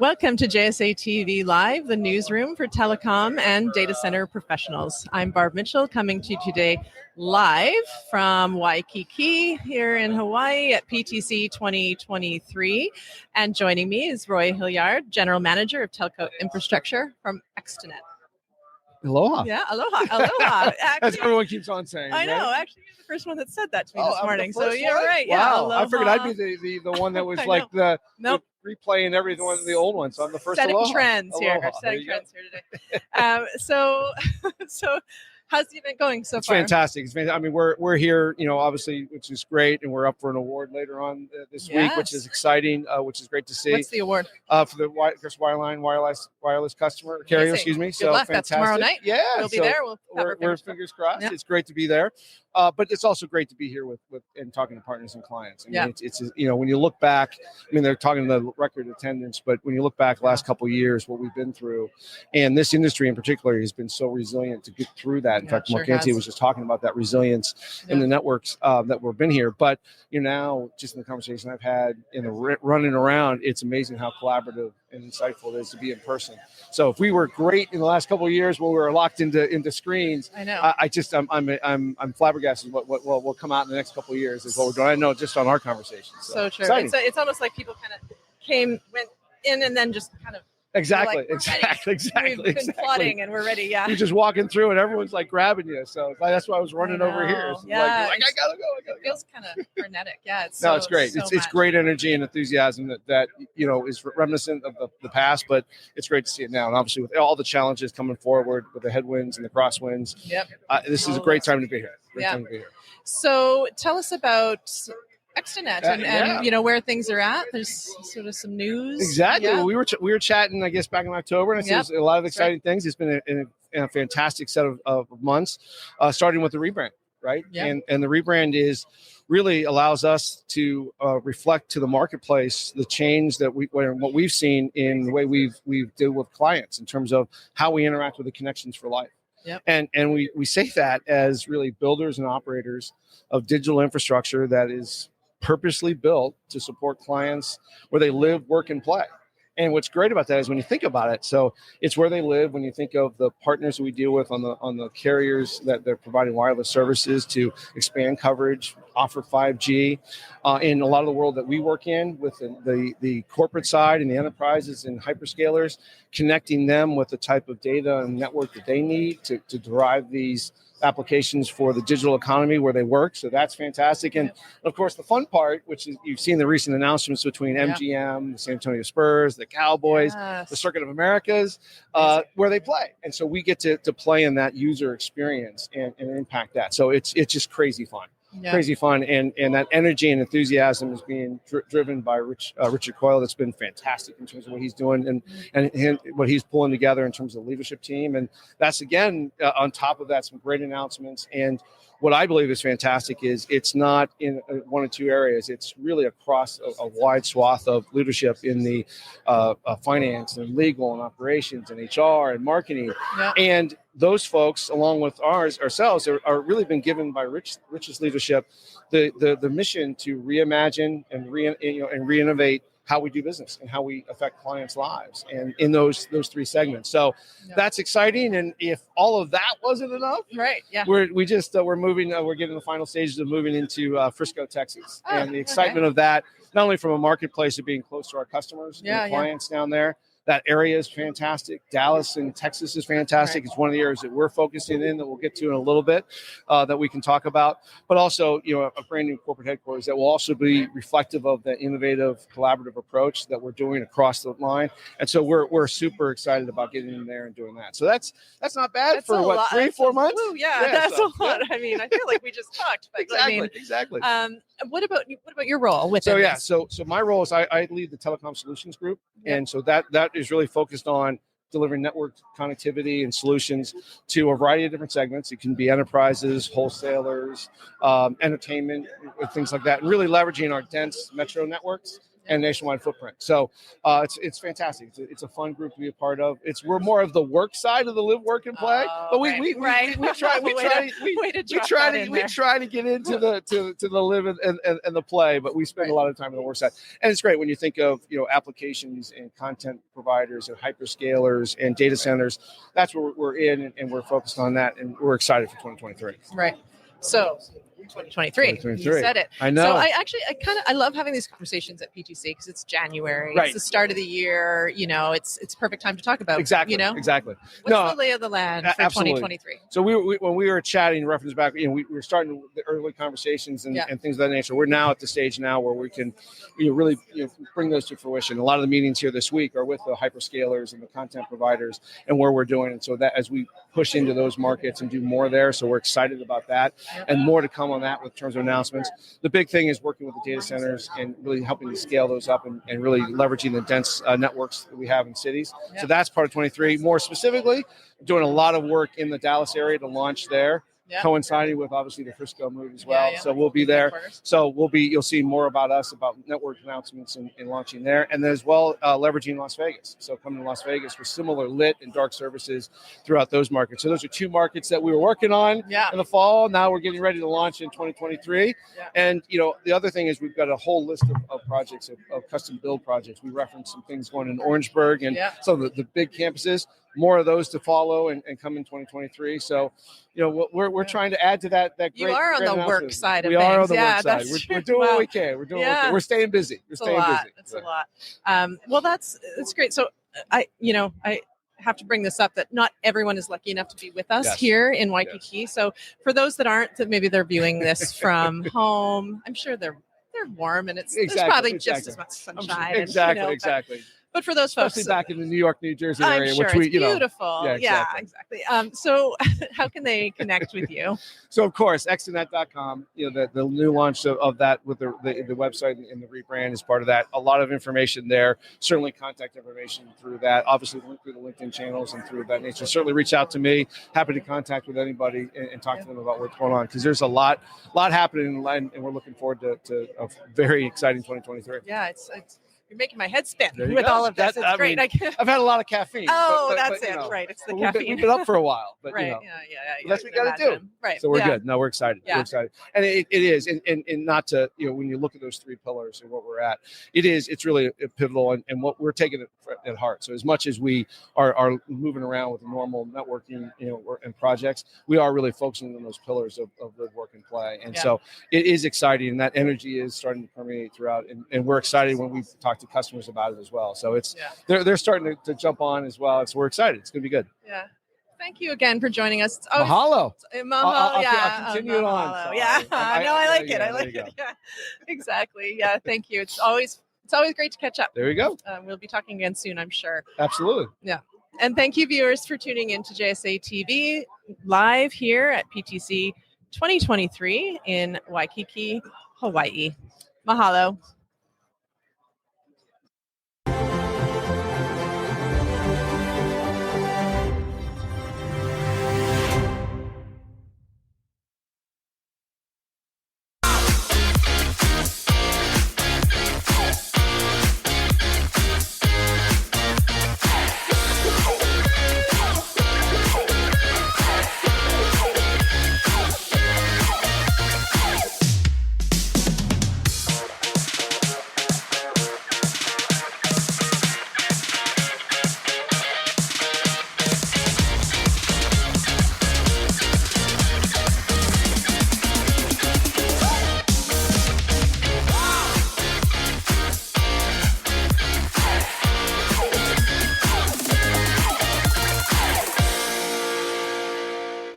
Welcome to JSA TV Live, the newsroom for telecom and data center professionals. I'm Barb Mitchell, coming to you today live from Waikiki here in Hawaii at PTC 2023. And joining me is Roy Hilliard, General Manager of Telco Infrastructure from Extenet. Aloha. Yeah, aloha, aloha. As everyone keeps on saying. I know. Right? Actually, you're the first one that said that to me this morning. So you're one? right. Wow. Yeah, aloha. I figured I'd be the one that was like the replaying every one of the old ones. So I'm the first setting aloha. trends here. Aloha. Setting trends here today. So how's the event going so far? It's fantastic. It's fantastic. I mean, we're here, obviously, which is great, and we're up for an award later on this week, which is exciting, which is great to see. What's the award? For the wireline wireless customer carrier. Excuse me. Good so luck. fantastic. That's tomorrow night. Yeah, we'll be there. We're fingers crossed. Yep. It's great to be there, but it's also great to be here with and talking to partners and clients. I mean, it's when you look back. I mean, they're talking the record attendance, but when you look back the last couple of years, what we've been through, and this industry in particular has been so resilient to get through that. In fact, Marcanti was just talking about that resilience in the networks that we've been here. But now, just in the conversation I've had in the running around, it's amazing how collaborative and insightful it is to be in person. So if we were great in the last couple of years when we were locked into screens, I know. I'm flabbergasted what will come out in the next couple of years is what we're doing. I know just on our conversation. So true. It's almost like people kind of went in and then just kind of exactly. We've been plotting and we're ready. Yeah. You're just walking through and everyone's like grabbing you. So that's why I was running over here. So yeah. I gotta go. It feels kind of frenetic. Yeah. It's great. It's great energy and enthusiasm that is reminiscent of the past, but it's great to see it now. And obviously with all the challenges coming forward with the headwinds and the crosswinds, this is a great time to be here. So tell us about Extenet and where things are at. There's sort of some news. Exactly. Well, we were chatting, I guess, back in October, and there's a lot of exciting things. It's been a fantastic set of months, starting with the rebrand, right? Yeah. And the rebrand really allows us to reflect to the marketplace the change that what we've seen in the way we've dealt with clients in terms of how we interact with the connections for life. Yep. And we say that as really builders and operators of digital infrastructure that is purposely built to support clients where they live, work, and play. And what's great about that is when you think about it, so it's where they live. When you think of the partners that we deal with on the carriers that they're providing wireless services to expand coverage, offer 5G, in a lot of the world that we work in with the corporate side and the enterprises and hyperscalers, connecting them with the type of data and network that they need to derive these applications for the digital economy where they work. So that's fantastic. And of course, the fun part, which is you've seen the recent announcements between MGM, the San Antonio Spurs, the Cowboys, the Circuit of Americas, where they play. And so we get to play in that user experience and impact that. So it's just crazy fun. Crazy fun, and that energy and enthusiasm is being driven by Richard Coyle. That's been fantastic in terms of what he's doing and what he's pulling together in terms of the leadership team. And that's again on top of that some great announcements. And what I believe is fantastic is it's not in one or two areas. It's really across a wide swath of leadership in the finance and legal and operations and HR and marketing. And those folks, along with ourselves, are really been given by Rich's leadership the mission to reimagine and re-innovate how we do business and how we affect clients' lives, and in those three segments. So that's exciting. And if all of that wasn't enough, we're moving. We're getting the final stages of moving into Frisco, Texas, and the excitement of that, not only from a marketplace of being close to our customers and clients down there. That area is fantastic. Dallas and Texas is fantastic. It's one of the areas that we're focusing in that we'll get to in a little bit that we can talk about. But also, a brand new corporate headquarters that will also be reflective of the innovative, collaborative approach that we're doing across the line. And so we're super excited about getting in there and doing that. So that's not bad for 3-4 months. That's a lot. I mean, I feel like we just talked. But Exactly. What about your role with this? So my role is I lead the Telecom Solutions Group, and so that is really focused on delivering network connectivity and solutions to a variety of different segments. It can be enterprises, wholesalers, entertainment, things like that, and really leveraging our dense metro networks and nationwide footprint. So it's fantastic. It's a fun group to be a part of. We're more of the work side of the live, work, and play, but we try to get into the live and the play, but we spend a lot of time on the work side. And it's great when you think of applications and content providers and hyperscalers and data centers. That's where we're in, and we're focused on that, and we're excited for 2023. Right. So 2023. You said it. I know. So I love having these conversations at PTC because it's January. Right. It's the start of the year. It's perfect time to talk about. Exactly. Exactly. What's the lay of the land for 2023? So when we were chatting, reference back, we were starting the early conversations and things of that nature. We're now at the stage now where we can really bring those to fruition. A lot of the meetings here this week are with the hyperscalers and the content providers and where we're doing it. So that as we push into those markets and do more there, so we're excited about that, and more to come on that with terms of announcements. The big thing is working with the data centers and really helping to scale those up and really leveraging the dense networks that we have in cities. So that's part of 23. More specifically, doing a lot of work in the Dallas area to launch there. Coinciding with obviously the Frisco move as well. So we'll be there. So you'll see more about us, about network announcements and launching there. And then as well, leveraging Las Vegas. So coming to Las Vegas with similar lit and dark services throughout those markets. So those are two markets that we were working on in the fall. Now we're getting ready to launch in 2023. And, the other thing is we've got a whole list of projects, of custom build projects. We referenced some things going in Orangeburg and some of the big campuses. More of those to follow and come in 2023. So, we're trying to add to that. You are on the work side of things. We are on the work side. We're doing what we can. We're doing. We're staying busy. It's a lot. Well, that's great. So I have to bring this up that not everyone is lucky enough to be with us here in Waikiki. So for those that aren't, that maybe they're viewing this from home, I'm sure they're warm and there's probably just as much sunshine. Exactly. But for those folks, especially back in the New York, New Jersey area, I'm sure which it's beautiful. Yeah, exactly. So how can they connect with you? So of course, Extenet.com, the new launch of that with the website and the rebrand is part of that. A lot of information there. Certainly contact information through that. Obviously link through the LinkedIn channels and through that nature. Certainly reach out to me. Happy to contact with anybody and talk to them about what's going on, because there's a lot happening, and we're looking forward to a very exciting 2023. Yeah, it's you're making my head spin with all of this. It's great. I've had a lot of caffeine. Oh, that's it. Right. It's the caffeine. We've been up for a while, but right. That's what we got to do. Right. So we're good. No, we're excited. We're excited. And it is. And not to, when you look at those three pillars and what we're at, it's really pivotal and what we're taking at heart. So as much as we are moving around with normal networking, and projects, we are really focusing on those pillars of live, work, and play. And so it is exciting, and that energy is starting to permeate throughout. And we're excited when we talk to customers about it as well. So they're starting to jump on as well. So we're excited. It's going to be good. Yeah. Thank you again for joining us. Mahalo. I'll continue it on. I like it. I like it. Yeah, exactly. Yeah. Thank you. It's always great to catch up. There you go. We'll be talking again soon, I'm sure. Absolutely. Yeah. And thank you, viewers, for tuning in to JSA TV live here at PTC 2023 in Waikiki, Hawaii. Mahalo.